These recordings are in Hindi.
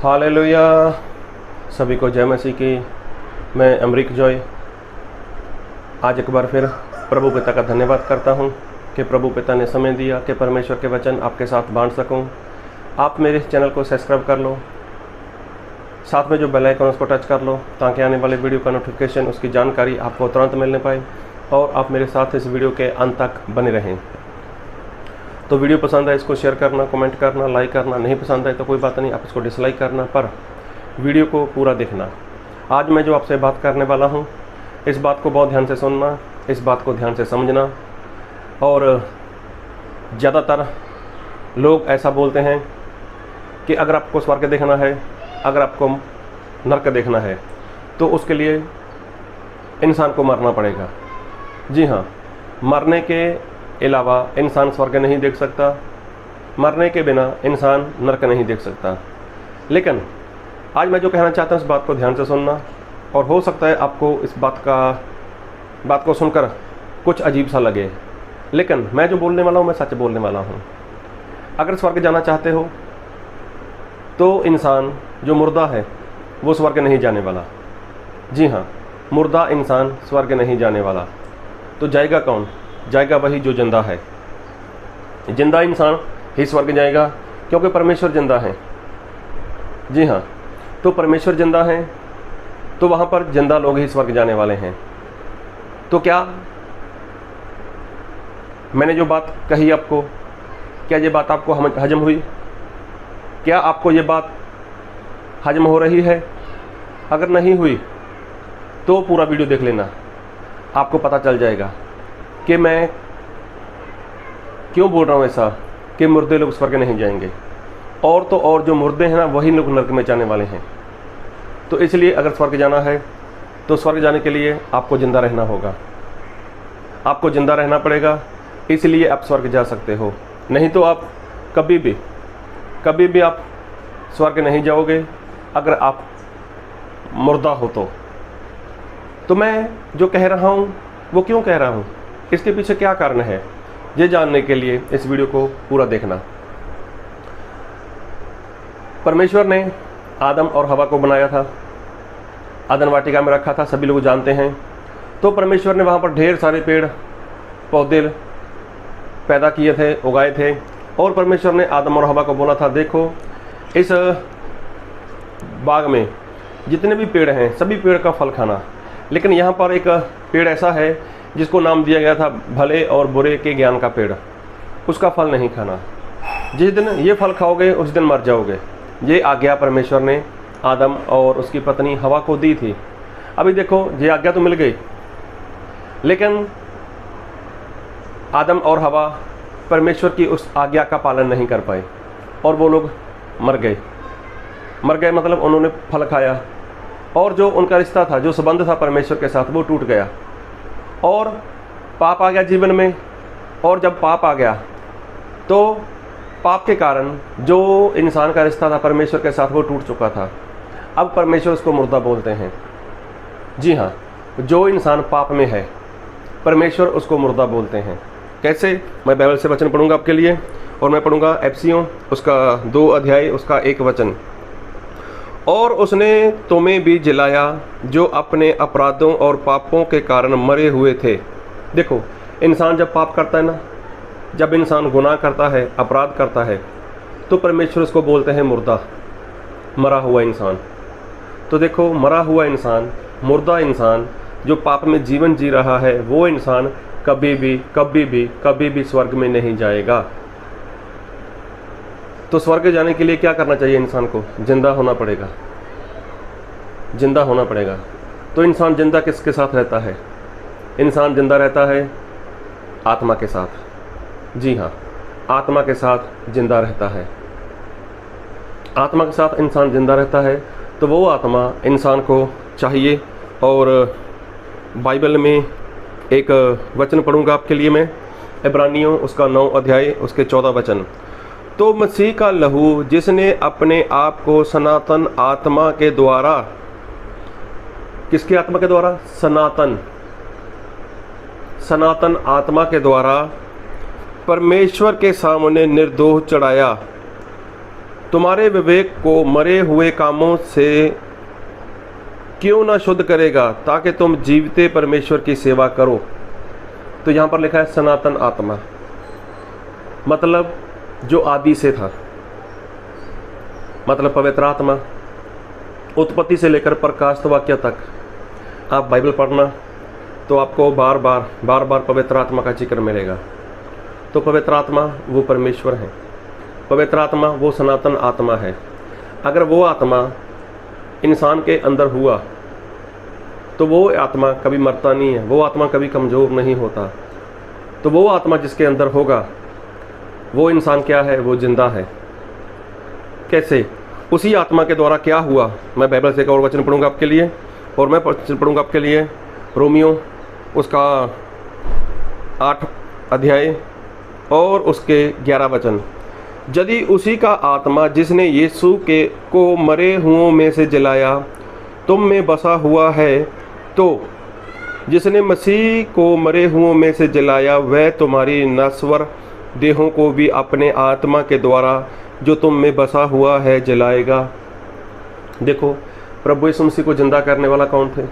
हालेलुया। सभी को जय मसीह की। मैं अमरीक जॉय आज एक बार फिर प्रभु पिता का धन्यवाद करता हूँ कि प्रभु पिता ने समय दिया कि परमेश्वर के वचन आपके साथ बांट सकूँ। आप मेरे इस चैनल को सब्सक्राइब कर लो, साथ में जो बेल आइकन उसको टच कर लो ताकि आने वाले वीडियो का नोटिफिकेशन, उसकी जानकारी आपको तुरंत मिलने पाए और आप मेरे साथ इस वीडियो के अंत तक बने रहें। तो वीडियो पसंद है इसको शेयर करना, कमेंट करना, लाइक करना। नहीं पसंद है तो कोई बात नहीं, आप इसको डिसलाइक करना, पर वीडियो को पूरा देखना। आज मैं जो आपसे बात करने वाला हूँ, इस बात को बहुत ध्यान से सुनना, इस बात को ध्यान से समझना। और ज़्यादातर लोग ऐसा बोलते हैं कि अगर आपको स्वर्ग देखना है, अगर आपको नरक देखना है तो उसके लिए इंसान को मरना पड़ेगा। जी हाँ, मरने के अलावा इंसान स्वर्ग नहीं देख सकता, मरने के बिना इंसान नरक नहीं देख सकता। लेकिन आज मैं जो कहना चाहता हूँ इस बात को ध्यान से सुनना, और हो सकता है आपको इस बात को सुनकर कुछ अजीब सा लगे, लेकिन मैं जो बोलने वाला हूँ मैं सच बोलने वाला हूँ। अगर स्वर्ग जाना चाहते हो तो इंसान जो मुर्दा है वो स्वर्ग नहीं जाने वाला। जी हाँ, मुर्दा इंसान स्वर्ग नहीं जाने वाला। तो जाएगा कौन? जाएगा वही जो जिंदा है। जिंदा इंसान ही स्वर्ग जाएगा, क्योंकि परमेश्वर जिंदा है। जी हाँ, तो परमेश्वर जिंदा है तो वहाँ पर जिंदा लोग ही स्वर्ग जाने वाले हैं। तो क्या मैंने जो बात कही आपको, क्या ये बात आपको हजम हुई? क्या आपको ये बात हजम हो रही है? अगर नहीं हुई तो पूरा वीडियो देख लेना, आपको पता चल जाएगा कि मैं क्यों बोल रहा हूँ ऐसा कि मुर्दे लोग स्वर्ग नहीं जाएंगे। और तो और जो मुर्दे हैं ना, वही लोग नरक में जाने वाले हैं। तो इसलिए अगर स्वर्ग जाना है तो स्वर्ग जाने के लिए आपको ज़िंदा रहना होगा, आपको ज़िंदा रहना पड़ेगा, इसलिए आप स्वर्ग जा सकते हो। नहीं तो आप कभी भी आप स्वर्ग नहीं जाओगे अगर आप मुर्दा हो तो मैं जो कह रहा हूँ वो क्यों कह रहा हूँ, इसके पीछे क्या कारण है, ये जानने के लिए इस वीडियो को पूरा देखना। परमेश्वर ने आदम और हवा को बनाया था, अदन वाटिका में रखा था, सभी लोग जानते हैं। तो परमेश्वर ने वहाँ पर ढेर सारे पेड़ पौधे पैदा किए थे, उगाए थे, और परमेश्वर ने आदम और हवा को बोला था, देखो इस बाग में जितने भी पेड़ हैं सभी पेड़ का फल खाना, लेकिन यहाँ पर एक पेड़ ऐसा है जिसको नाम दिया गया था भले और बुरे के ज्ञान का पेड़, उसका फल नहीं खाना। जिस दिन ये फल खाओगे उस दिन मर जाओगे। ये आज्ञा परमेश्वर ने आदम और उसकी पत्नी हवा को दी थी। अभी देखो, ये आज्ञा तो मिल गई, लेकिन आदम और हवा परमेश्वर की उस आज्ञा का पालन नहीं कर पाए और वो लोग मर गए मतलब उन्होंने फल खाया, और जो उनका रिश्ता था, जो संबंध था परमेश्वर के साथ, वो टूट गया और पाप आ गया जीवन में। और जब पाप आ गया तो पाप के कारण जो इंसान का रिश्ता था परमेश्वर के साथ वो टूट चुका था। अब परमेश्वर उसको मुर्दा बोलते हैं। जी हाँ, जो इंसान पाप में है परमेश्वर उसको मुर्दा बोलते हैं। कैसे? मैं बाइबल से वचन पढ़ूंगा आपके लिए, और मैं पढ़ूंगा एफिसियों उसका 2 अध्याय उसका 1 वचन। और उसने तुम्हें भी जिलाया जो अपने अपराधों और पापों के कारण मरे हुए थे। देखो, इंसान जब पाप करता है ना, जब इंसान गुनाह करता है, अपराध करता है, तो परमेश्वर उसको बोलते हैं मुर्दा, मरा हुआ इंसान। तो देखो, मरा हुआ इंसान, मुर्दा इंसान जो पाप में जीवन जी रहा है, वो इंसान कभी भी स्वर्ग में नहीं जाएगा। तो स्वर्ग जाने के लिए क्या करना चाहिए इंसान को? जिंदा होना पड़ेगा, जिंदा होना पड़ेगा। तो इंसान जिंदा किसके साथ रहता है? इंसान जिंदा रहता है आत्मा के साथ। जी हाँ, आत्मा के साथ जिंदा रहता है। आत्मा के साथ इंसान जिंदा रहता है, तो वो आत्मा इंसान को चाहिए। और बाइबल में एक वचन पढ़ूंगा आपके लिए मैं, इब्रानियों उसका 9 अध्याय उसके 14 वचन। तो मसीह का लहू जिसने अपने आप को सनातन आत्मा के द्वारा, किसकी आत्मा के द्वारा? सनातन आत्मा के द्वारा परमेश्वर के सामने निर्दोष चढ़ाया, तुम्हारे विवेक को मरे हुए कामों से क्यों न शुद्ध करेगा, ताकि तुम जीवते परमेश्वर की सेवा करो। तो यहाँ पर लिखा है सनातन आत्मा, मतलब जो आदि से था, मतलब पवित्र आत्मा। उत्पत्ति से लेकर प्रकाशित वाक्य तक आप बाइबल पढ़ना तो आपको बार बार पवित्र आत्मा का जिक्र मिलेगा। तो पवित्र आत्मा वो परमेश्वर है, पवित्र आत्मा वो सनातन आत्मा है। अगर वो आत्मा इंसान के अंदर हुआ तो वो आत्मा कभी मरता नहीं है, वो आत्मा कभी कमज़ोर नहीं होता। तो वो आत्मा जिसके अंदर होगा वो इंसान क्या है, वो जिंदा है। कैसे? उसी आत्मा के द्वारा क्या हुआ। मैं बाइबल से एक और वचन पढ़ूंगा आपके लिए, और मैं पढ़ूंगा आपके लिए रोमियो उसका 8 अध्याय और उसके 11 वचन। यदि उसी का आत्मा जिसने यीशु को मरे हुओं में से जलाया तुम में बसा हुआ है, तो जिसने मसीह को मरे हुओं में से जलाया वह तुम्हारी नश्वर देहों को भी अपने आत्मा के द्वारा जो तुम में बसा हुआ है जलाएगा। देखो, प्रभु यीशु मसीह को जिंदा करने वाला कौन थे?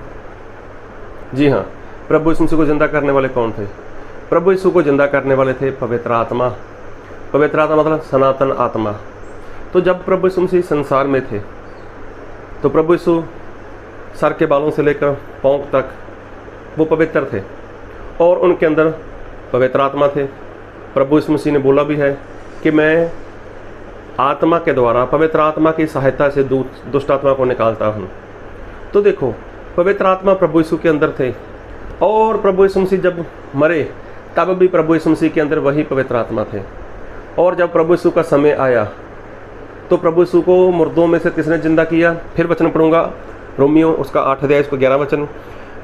जी हाँ, प्रभु यीशु मसीह को जिंदा करने वाले कौन थे? प्रभु यीशु को जिंदा करने वाले थे पवित्र आत्मा। पवित्र आत्मा मतलब सनातन आत्मा। तो जब प्रभु यीशु मसीह संसार में थे तो प्रभु यीशु सर के बालों से लेकर पांव तक वो पवित्र थे और उनके अंदर पवित्र आत्मा थे। प्रभु यीशु मसीह ने बोला भी है कि मैं आत्मा के द्वारा, पवित्र आत्मा की सहायता से दुष्ट आत्मा को निकालता हूँ। तो देखो, पवित्र आत्मा प्रभु यीशु के अंदर थे और प्रभु यीशु मसीह जब मरे तब भी प्रभु यीशु मसीह के अंदर वही पवित्र आत्मा थे। और जब प्रभु यीशु का समय आया तो प्रभु यीशु को मुर्दों में से किसने जिंदा किया? फिर वचन पढ़ूंगा, रोमियो उसका 8 अध्याय उसका 11 वचन।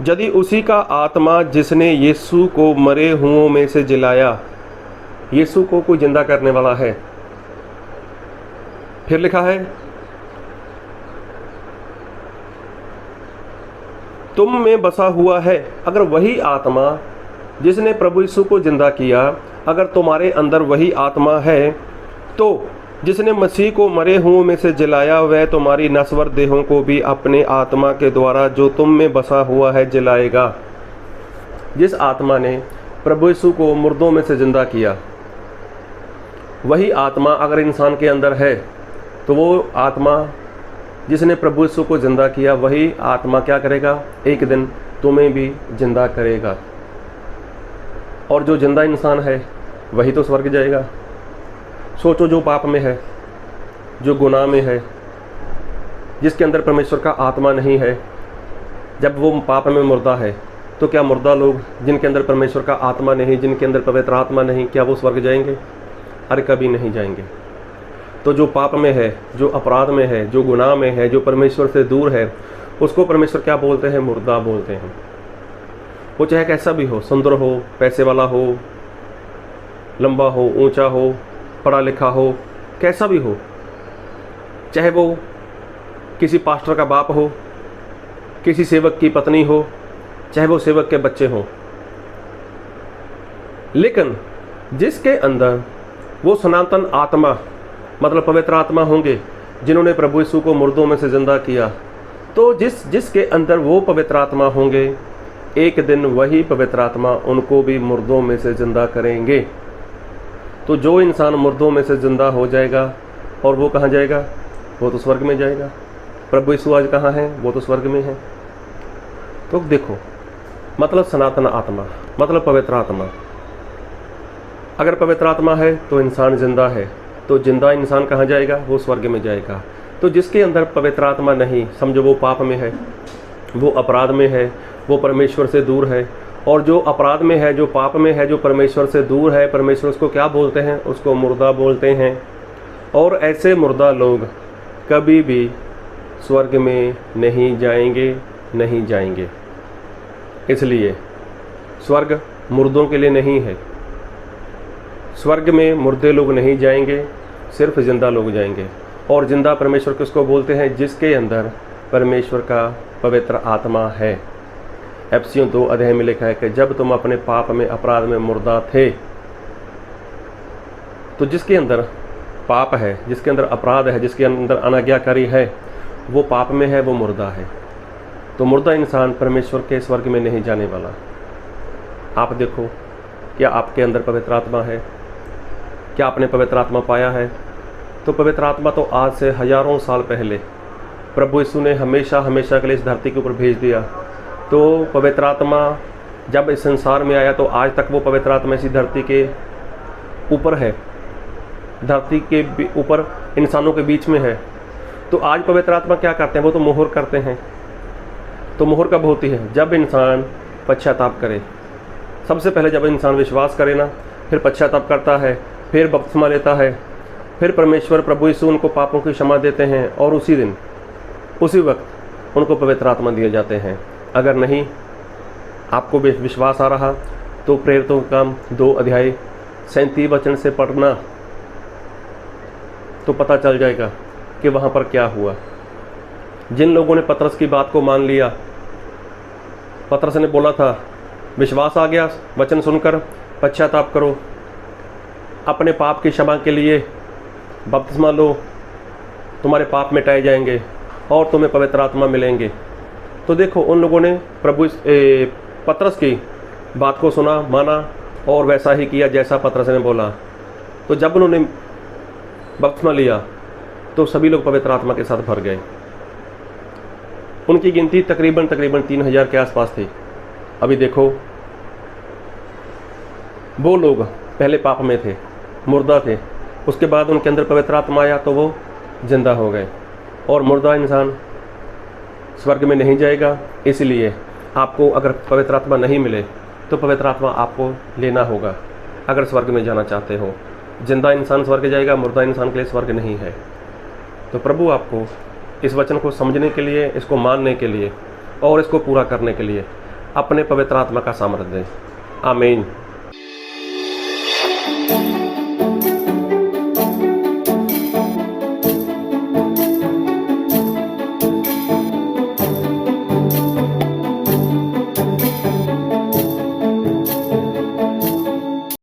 यदि उसी का आत्मा जिसने यीशु को मरे हुओं में से जिलाया, यीशु को कोई जिंदा करने वाला है। फिर लिखा है तुम में बसा हुआ है। अगर वही आत्मा जिसने प्रभु यीशु को जिंदा किया, अगर तुम्हारे अंदर वही आत्मा है, तो जिसने मसीह को मरे हुओं में से जलाया वह तुम्हारी नश्वर देहों को भी अपने आत्मा के द्वारा जो तुम में बसा हुआ है जलाएगा। जिस आत्मा ने प्रभु यीशु को मुर्दों में से जिंदा किया, वही आत्मा अगर इंसान के अंदर है तो वो आत्मा जिसने प्रभु यीशु को जिंदा किया, वही आत्मा क्या करेगा? एक दिन तुम्हें भी जिंदा करेगा। और जो जिंदा इंसान है वही तो स्वर्ग जाएगा। सोचो, जो पाप में है, जो गुनाह में है, जिसके अंदर परमेश्वर का आत्मा नहीं है, जब वो पाप में मुर्दा है, तो क्या मुर्दा लोग जिनके अंदर परमेश्वर का आत्मा नहीं, जिनके अंदर पवित्र आत्मा नहीं, क्या वो स्वर्ग जाएंगे? अरे कभी नहीं जाएंगे। तो जो पाप में है, जो अपराध में है, जो गुनाह में है, जो परमेश्वर से दूर है, उसको परमेश्वर क्या बोलते हैं? मुर्दा बोलते हैं। वो चाहे कैसा भी हो, सुंदर हो, पैसे वाला हो, लंबा हो, ऊंचा हो, पढ़ा लिखा हो, कैसा भी हो, चाहे वो किसी पास्टर का बाप हो, किसी सेवक की पत्नी हो, चाहे वो सेवक के बच्चे हों, लेकिन जिसके अंदर वो सनातन आत्मा मतलब पवित्र आत्मा होंगे, जिन्होंने प्रभु यीशु को मुर्दों में से जिंदा किया, तो जिसके अंदर वो पवित्र आत्मा होंगे, एक दिन वही पवित्र आत्मा उनको भी मुर्दों में से जिंदा करेंगे। तो जो इंसान मुर्दों में से जिंदा हो जाएगा, और वो कहाँ जाएगा? वो तो स्वर्ग में जाएगा। प्रभु यीशु आज कहाँ है? वो तो स्वर्ग में है। तो देखो, मतलब सनातन आत्मा मतलब पवित्र आत्मा। अगर पवित्र आत्मा है तो इंसान जिंदा है, तो जिंदा इंसान कहाँ जाएगा? वो स्वर्ग में जाएगा। तो जिसके अंदर पवित्र आत्मा नहीं, समझो वो पाप में है, वो अपराध में है, वो परमेश्वर से दूर है। और जो अपराध में है, जो पाप में है, जो परमेश्वर से दूर है, परमेश्वर उसको क्या बोलते हैं? उसको मुर्दा बोलते हैं। और ऐसे मुर्दा लोग कभी भी स्वर्ग में नहीं जाएंगे, नहीं जाएंगे। इसलिए स्वर्ग मुर्दों के लिए नहीं है। स्वर्ग में मुर्दे लोग नहीं जाएंगे, सिर्फ जिंदा लोग जाएंगे। और जिंदा परमेश्वर किसको बोलते हैं? जिसके अंदर परमेश्वर का पवित्र आत्मा है। एफिसियों 2 अध्याय में लिखा है कि जब तुम अपने पाप में, अपराध में मुर्दा थे, तो जिसके अंदर पाप है, जिसके अंदर अपराध है, जिसके अंदर अनाज्ञाकारी है, वो पाप में है, वो मुर्दा है। तो मुर्दा इंसान परमेश्वर के स्वर्ग में नहीं जाने वाला। आप देखो, क्या आपके अंदर पवित्र आत्मा है? क्या आपने पवित्र आत्मा पाया है? तो पवित्र आत्मा तो आज से हजारों साल पहले प्रभु यीशु ने हमेशा हमेशा के लिए इस धरती के ऊपर भेज दिया। तो पवित्र आत्मा जब इस संसार में आया तो आज तक वो पवित्र आत्मा इसी धरती के ऊपर है, धरती के ऊपर इंसानों के बीच में है। तो आज पवित्र आत्मा क्या करते हैं? वो तो मोहर करते हैं। तो मोहर कब होती है? जब इंसान पश्चाताप करे। सबसे पहले जब इंसान विश्वास करे ना, फिर पश्चाताप करता है, फिर बपतिस्मा लेता है, फिर परमेश्वर प्रभु यीशु उनको पापों की क्षमा देते हैं और उसी दिन उसी वक्त उनको पवित्र आत्मा दिए जाते हैं। अगर नहीं आपको विश्वास आ रहा तो प्रेरितों का काम 2 अध्याय 37 वचन से पढ़ना, तो पता चल जाएगा कि वहाँ पर क्या हुआ। जिन लोगों ने पतरस की बात को मान लिया, पतरस ने बोला था विश्वास आ गया, वचन सुनकर पश्चाताप करो, अपने पाप की क्षमा के लिए बपतिस्मा लो, तुम्हारे पाप मिटाए जाएंगे और तुम्हें पवित्र आत्मा मिलेंगे। तो देखो, उन लोगों ने पतरस की बात को सुना, माना और वैसा ही किया जैसा पतरस ने बोला। तो जब उन्होंने बपतिस्मा लिया तो सभी लोग पवित्र आत्मा के साथ भर गए। उनकी गिनती तकरीबन 3000 के आसपास थी। अभी देखो, वो लोग पहले पाप में थे, मुर्दा थे, उसके बाद उनके अंदर पवित्र आत्मा आया तो वो जिंदा हो गए। और मुर्दा इंसान स्वर्ग में नहीं जाएगा। इसलिए आपको अगर पवित्र आत्मा नहीं मिले तो पवित्र आत्मा आपको लेना होगा अगर स्वर्ग में जाना चाहते हो। जिंदा इंसान स्वर्ग जाएगा, मुर्दा इंसान के लिए स्वर्ग नहीं है। तो प्रभु आपको इस वचन को समझने के लिए, इसको मानने के लिए और इसको पूरा करने के लिए अपने पवित्र आत्मा का सामर्थ्य दें। आमीन।